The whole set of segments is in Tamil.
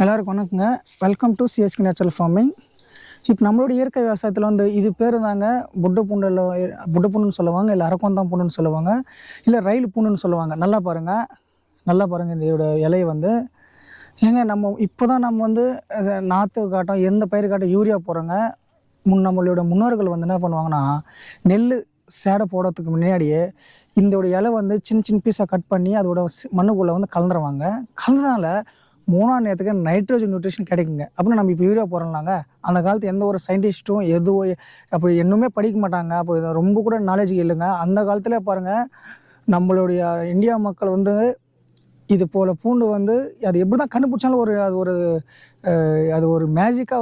எல்லாருக்கும் வணக்கங்க. Welcome to CSK natural farming. இப்போ நம்மளோட இயற்கை விவசாயத்தில் வந்து இது பேர் தாங்க புட்டு பூண்டில் புட்டு பூண்டுன்னு சொல்லுவாங்க, இல்லை அரக்கொந்தான் பூண்டுன்னு சொல்லுவாங்க, இல்லை ரயில் பூண்டுன்னு சொல்லுவாங்க. நல்லா பாருங்கள் இதோட இலையை வந்து ஏங்க நம்ம இப்போ தான் நம்ம வந்து நாற்று காட்டம் எந்த பயிர் காட்டம் யூரியா போடுறோங்க. நம்மளோட முன்னோர்கள் வந்து என்ன பண்ணுவாங்கன்னா, நெல் சேடை போடுறதுக்கு முன்னாடியே இதோட இலை வந்து சின்ன சின்ன பீஸாக கட் பண்ணி அதோட மண்ணுக்குள்ளே வந்து கலந்துருவாங்க. கலந்தனால 3ஆம் நேரத்துக்கு நைட்ரோஜன் நியூட்ரிஷன் கிடைக்குங்க. அப்படின்னா நம்ம இப்போ யூரியா போடுறோம்லாங்க, அந்த காலத்து எந்த ஒரு சயின்டிஸ்ட்டும் எதுவும் அப்படி இன்னுமே படிக்க மாட்டாங்க. அப்போ இதை ரொம்ப கூட நாலேஜ் இல்லைங்க. அந்த காலத்தில் பாருங்கள், நம்மளுடைய இந்தியா மக்கள் வந்து இது போல் பூண்டு வந்து அது எப்படி தான் கண்டுபிடிச்சாலும் அது ஒரு மேஜிக்காக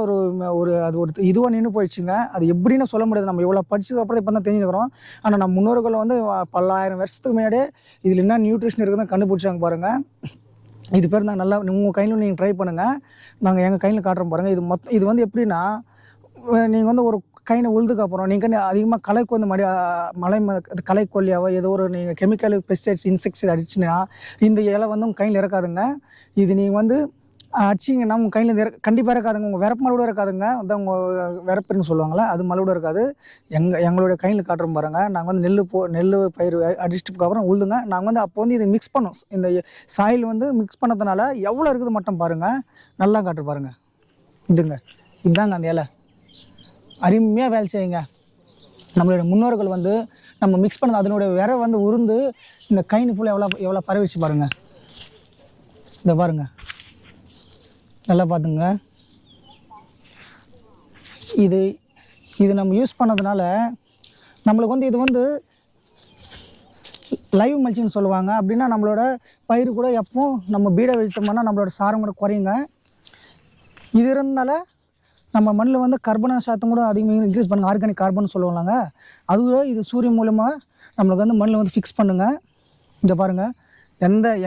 அது ஒரு இதுவாக நின்று போயிடுச்சுங்க. அது எப்படின்னு சொல்ல முடியாது. நம்ம இவ்வளோ படிச்சதுக்கு அப்புறம் இப்போ தான் தெரிஞ்சுக்கிறோம். ஆனால் நம்ம முன்னோர்கள் வந்து பல்லாயிரம் வருஷத்துக்கு முன்னாடியே இதில் என்ன நியூட்ரிஷன் இருக்குதுன்னு கண்டுபிடிச்சாங்க பாருங்கள். இது பேர் தான் நல்லா உங்கள் கையில் நீங்கள் ட்ரை பண்ணுங்கள். நாங்கள் எங்கள் கையில் காட்டுறோம் பாருங்கள். இது வந்து எப்படின்னா, நீங்கள் வந்து ஒரு கையில் உழுதுக்கு அப்புறம் நீங்கள் அதிகமாக களைக்கு வந்து களைக்கொல்லியாவோ ஏதோ ஒரு நீங்கள் கெமிக்கல் பெஸ்டிசைட்ஸ் இன்செக்ட்ஸ் அடிச்சுன்னா இந்த இலை வந்து உங்கள் கையில் இறக்காதுங்க. இது நீங்கள் வந்து அடிச்சிங்கன்னா உங்கள் கையில் கண்டிப்பாக இருக்காதுங்க. உங்கள் விரப்பு மலோட இருக்காதுங்க. அதான் உங்கள் விரப்புன்னு சொல்லுவாங்களே, அது மலோட இருக்காது. எங்களுடைய கையில் காட்டுறோம் பாருங்கள். நாங்கள் வந்து நெல் பயிர் அடிச்சிட்டுக்கு அப்புறம் உழுதுங்க. நாங்கள் வந்து அப்போ வந்து இதை மிக்ஸ் பண்ணோம். இந்த சாயில் வந்து மிக்ஸ் பண்ணதுனால எவ்வளோ இருக்குது மட்டும் பாருங்கள். நல்லா காட்டு பாருங்கள். இதுதாங்க அந்த இலை. அருமையாக வேலை செய்யுங்க. நம்மளுடைய முன்னோர்கள் வந்து நம்ம மிக்ஸ் பண்ணது அதனுடைய விரை வந்து உருந்து இந்த கைனு ஃபுல்லாக எவ்வளோ பரவிச்சு பாருங்கள். இந்த பாருங்கள், நல்லா பார்த்துங்க. இது நம்ம யூஸ் பண்ணதுனால நம்மளுக்கு வந்து இது வந்து லைவ் மல்ச்சின்னு சொல்லுவாங்க. அப்படின்னா நம்மளோட பயிர் கூட எப்போ நம்ம பீடை வச்சுட்டோம்னா நம்மளோட சாரம் கூட குறையுங்க. இது இருந்தால நம்ம மண்ணில் வந்து கர்பன சாத்தம் கூட அதிகமாக இன்க்ரீஸ் பண்ணுங்கள். ஆர்கானிக் கார்பன் சொல்லுவாங்க. அதுவும் இது சூரியன் மூலமாக நம்மளுக்கு வந்து மண்ணில் வந்து ஃபிக்ஸ் பண்ணுங்கள். இந்த பாருங்கள்,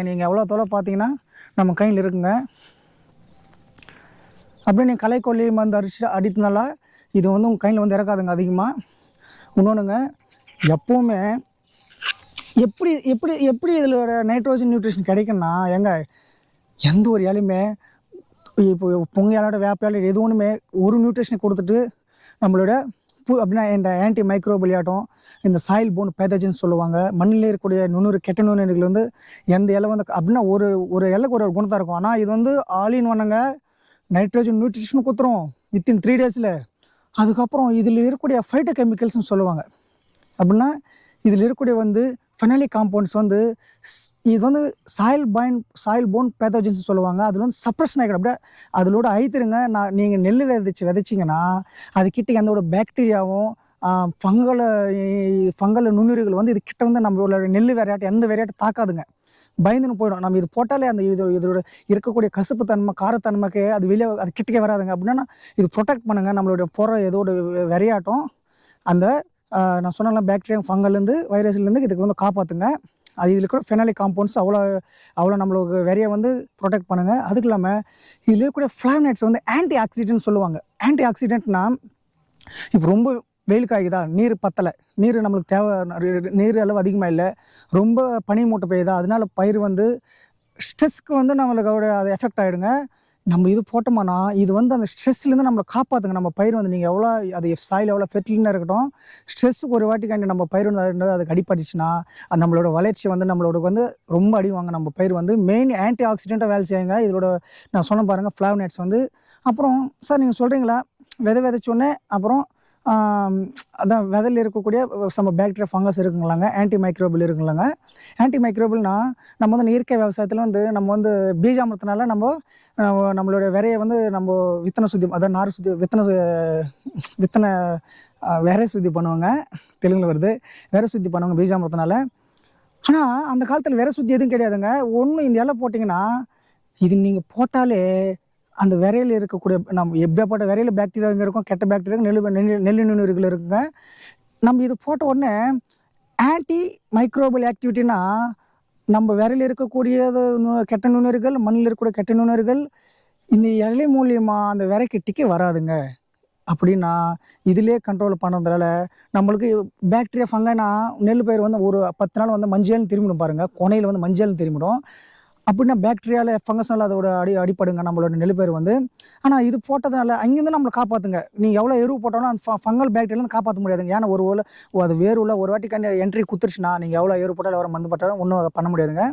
நீங்கள் எவ்வளோ தோலை பார்த்தீங்கன்னா நம்ம கையில் இருக்குங்க. அப்படியே நீங்கள் களைக்கொல்லி மருந்து அடித்தனால இது வந்து உங்கள் கையில் வந்து இறக்காதுங்க அதிகமாக. இன்னொன்றுங்க, எப்போவுமே எப்படி எப்படி எப்படி இதில் நைட்ரோஜன் நியூட்ரிஷன் கிடைக்குன்னா, எந்த ஒரு இலையுமே இப்போ பொங்க இலையோட வேப்ப இலை எது ஒன்றுமே ஒரு நியூட்ரிஷனை கொடுத்துட்டு நம்மளோட அப்படின்னா இந்த ஆன்டி மைக்ரோபிலியாட்டம் இந்த சாயில் போன் பேத்தஜின்னு சொல்லுவாங்க. மண்ணிலே இருக்கக்கூடிய கெட்ட நுண்ணுயிர்கள் வந்து எந்த இலை வந்து அப்படின்னா ஒரு இலைக்கு ஒரு குணத்தான் இருக்கும். ஆனால் இது வந்து ஆலின் ஒன்றுங்க, நைட்ரோஜன் நியூட்ரிஷன் கொடுத்துரும் வித்தின் 3 days. அதுக்கப்புறம் இதில் இருக்கக்கூடிய ஃபைட்டோ கெமிக்கல்ஸ்னு சொல்லுவாங்க. அப்படின்னா இதில் இருக்கக்கூடிய வந்து ஃபெனாலிக் காம்பவுண்ட்ஸ் வந்து இது வந்து சாயில் போன் பேத்தோஜன்ஸ் சொல்லுவாங்க. அதில் வந்து சப்ரஷன் ஆகிடும். அப்படியே அதிலோட ஐத்துருங்க. நீங்கள் நெல் விதைச்சிங்கன்னா அது கிட்ட எந்த ஒரு பாக்டீரியாவும் ஃபங்கல் நுண்ணுயிர்கள் வந்து இது கிட்ட வந்து நம்மளோட நெல் விரையாட்டு எந்த விரையாட்டு தாக்காதுங்க. பயந்துன்னு போயிடும். நம்ம இது போட்டாலே அந்த இதோட இருக்கக்கூடிய கசப்பு தன்மை காரத்தன்மைக்கு அது வெளியே அது கிட்டக்கே வராதுங்க. அப்படின்னா இது ப்ரொடெக்ட் பண்ணுங்க. நம்மளுடைய போகிற ஏதோட விரையாட்டம் அந்த நான் சொன்ன பாக்டீரியா ஃபங்கல்லேருந்து வைரஸ்லேருந்து இதுக்கு வந்து காப்பாற்றுங்க. அது இதில் கூட ஃபெனாலிக் காம்பவுண்ட்ஸ் அவ்வளோ நம்மளுக்கு விரையை வந்து ப்ரொடெக்ட் பண்ணுங்கள். அதுக்கு இல்லாமல் இதில் இருக்கக்கூடிய ஃப்ளாவனேட்ஸ் வந்து ஆன்டி ஆக்சிடென்ட் சொல்லுவாங்க. ஆன்டி ஆக்சிடென்ட்னா இப்போ ரொம்ப வெயில் காய்க்குதா, நீர் பத்தலை, நீர் நம்மளுக்கு தேவை, நீர் அளவு அதிகமாக இல்லை, ரொம்ப பனி மூட்டை பெய்யுதா, அதனால பயிர் வந்து ஸ்ட்ரெஸ்க்கு வந்து நம்மளுக்கு அது எஃபெக்ட் ஆகிடுங்க. நம்ம இது போட்டோம்னா இது வந்து அந்த ஸ்ட்ரெஸ்லேருந்து நம்மளை காப்பாற்றுங்க. நம்ம பயிர் வந்து நீங்கள் எவ்வளோ அது சாயில் எவ்வளோ ஃபெர்டிலாக இருக்கட்டும், ஸ்ட்ரெஸ்ஸுக்கு ஒரு வாட்டிக்காண்டி நம்ம பயிர் வந்து அதுக்கு அடிப்பட்டுச்சுன்னா அது நம்மளோட வளர்ச்சி வந்து நம்மளோட வந்து ரொம்ப அடிவாங்க. நம்ம பயிர் வந்து மெயின் ஆன்டி ஆக்சிடெண்ட்டாக வேலை செய்யுங்க. இதோட நான் சொன்ன பாருங்கள் ஃப்ளாவனேட்ஸ் வந்து. அப்புறம் சார் நீங்கள் சொல்கிறீங்களா விதைச்சோடனே அப்புறம் அதான் விதையில் இருக்கக்கூடிய நம்ம பாக்டீரியா ஃபங்கஸ் இருக்குங்களாங்க, ஆன்டி மைக்ரோபிள் இருக்குங்களாங்க. ஆன்டி மைக்ரோபிள்னா நம்ம வந்து இயற்கை விவசாயத்தில் வந்து நம்ம வந்து பீஜாமிரத்தினால நம்மளுடைய விரையை வந்து நம்ம வித்தனை சுத்தி, அதாவது நார் சுத்தி வித்தனை விரை சுத்தி பண்ணுவாங்க. தெலுங்கில் வருது, விரை சுத்தி பண்ணுவாங்க பீஜாமிரத்தினால. ஆனால் அந்த காலத்தில் விரை சுத்தி எதுவும் கிடையாதுங்க. ஒன்று இந்த இலை போட்டிங்கன்னா இது நீங்கள் போட்டாலே அந்த விரையில் இருக்கக்கூடிய நம்ம எப்படியாப்பட்ட விரையில் பாக்டீரியா இங்கே இருக்கும், கெட்ட பாக்டீரியா நெல் நுண்ணுயிர்கள் இருக்குங்க. நம்ம இது போட்ட உடனே ஆன்டி மைக்ரோபியல் ஆக்டிவிட்டினா நம்ம விரையில் இருக்கக்கூடிய கெட்ட நுண்ணுயிர்கள், மண்ணில் இருக்கக்கூடிய கெட்ட நுண்ணுயிர்கள் இந்த இலை மூலியமாக அந்த விரைக்கு டிக்கே வராதுங்க. அப்படின்னா இதிலே கண்ட்ரோல் பண்ணுறதுனால நம்மளுக்கு பாக்டீரியா ஃபங்கன்னா நெல் பயிர் வந்து ஒரு 10 நாள் வந்து மஞ்சள்னு திரும்பிடும் பாருங்கள். கொனையில் வந்து மஞ்சள்னு திரும்பிடும். அப்படின்னா பாக்டீரியாவில் ஃபங்கஸ்னால அதோட அடிப்படுங்க நம்மளோட நெல்லுப்பயிர் வந்து. ஆனால் இது போட்டதுனால அங்கேருந்து நம்மளை காப்பாற்றுங்க. நீங்கள் எவ்வளோ எருவு போட்டாலும் அந்த ஃபங்கல் பாக்டீரியாலேருந்து காப்பாற்ற முடியாதுங்க. ஏன்னா அது வேறுல ஒரு வாட்டி என்ட்ரி குத்துருச்சுன்னா நீங்கள் எவ்வளோ எருவு போட்டாலும் எவ்வளோ மருந்து போட்டாலும் ஒன்றும் பண்ண முடியாதுங்க.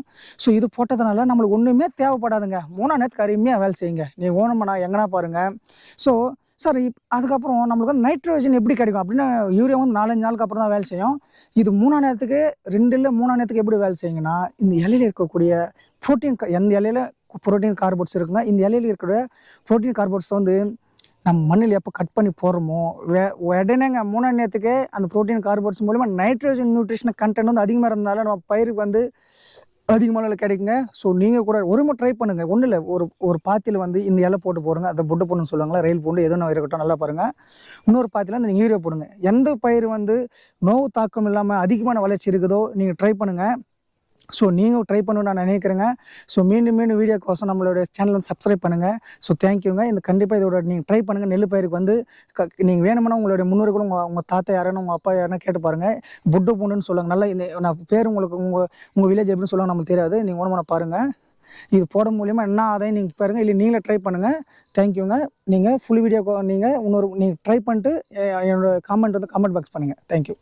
ஸோ இது போட்டதுனால நம்மளுக்கு ஒன்றுமே தேவைப்படாதுங்க. 3ஆம் நேரத்துக்கு அருமையாக வேலை செய்யுங்க. நீங்கள் ஓனம்னா எங்கன்னா பாருங்கள். ஸோ சார் அதுக்கப்புறம் நம்மளுக்கு வந்து நைட்ரோஜன் எப்படி கிடைக்கும் அப்படின்னா, யூரியா வந்து 4-5 நாளுக்கு அப்புறம் தான் வேலை செய்யும். இது 3ஆம் நேரத்துக்கு 2 இல்லை 3ஆம் நேரத்துக்கு எப்படி வேலை செய்யுங்கன்னா, இந்த இலையில இருக்கக்கூடிய புரோட்டீன் எந்த இலையில புரோட்டீன் கார்போட்ஸ் இருக்குங்க. இந்த இலையில இருக்கிற புரோட்டீன் கார்போட்ஸ் வந்து நம்ம மண்ணில் எப்போ கட் பண்ணி போடுறோமோ உடனேங்க 3ஆம் நேரத்துக்கு அந்த புரோட்டீன் கார்போட்ஸ் மூலமா நைட்ரோஜன் நியூட்ரிஷன் கண்டென்ட் வந்து அதிகமாக இருந்தாலும் நம்ம பயிருக்கு வந்து அதிகமான கிடைக்குங்க. ஸோ நீங்கள் கூட ஒரு முறை ட்ரை பண்ணுங்கள். ஒன்றும் இல்லை, ஒரு பாத்தியில் வந்து இந்த இலை போட்டு போடுங்க. அதை புட்டு பூண்டுன்னு சொல்லுவாங்களா, ரயில் பூண்டு எதுவும் இருக்கட்டும், நல்லா பாருங்கள். இன்னொரு பாத்தியில் அந்த நீங்கள் யூரியா போடுங்க. எந்த பயிர் வந்து நோவு தாக்கம் இல்லாமல் அதிகமான வளர்ச்சி இருக்குதோ நீங்கள் ட்ரை பண்ணுங்கள். ஸோ நீங்கள் ட்ரை பண்ணணும்னு நான் நினைக்கிறேங்க. ஸோ மீண்டும் வீடியோக்கோசம் நம்மளோட சேனல் வந்து சப்ஸ்கிரைப் பண்ணுங்கள். ஸோ தேங்க்யூங்க. இந்த கண்டிப்பாக இதோட நீங்கள் ட்ரை பண்ணுங்கள். நெல் பயிருக்கு வந்து நீங்கள் வேணும்னா உங்களுடைய முன்னோர்களும் உங்கள் தாத்தா யாருன்னு உங்கள் அப்பா யாருன்னா கேட்டு பாருங்கள். புட்டு பூண்டுன்னு சொல்லுவாங்க. நல்லா இந்த நான் பேர் உங்களுக்கு உங்கள் வில்லேஜ் எப்படின்னு சொல்லுவாங்க நம்மளுக்கு தெரியாது. நீங்கள் ஓனமான பாருங்கள். இது போட மூலியமாக என்ன ஆதாயம் நீங்கள் பாருங்கள். இல்லை நீங்களே ட்ரை பண்ணுங்கள். தேங்க்யூங்க. நீங்கள் ஃபுல் வீடியோ நீங்கள் ட்ரை பண்ணிட்டு என்னோட கமெண்ட் வந்து கமெண்ட் பாக்ஸ் பண்ணுங்கள். தேங்க்யூ.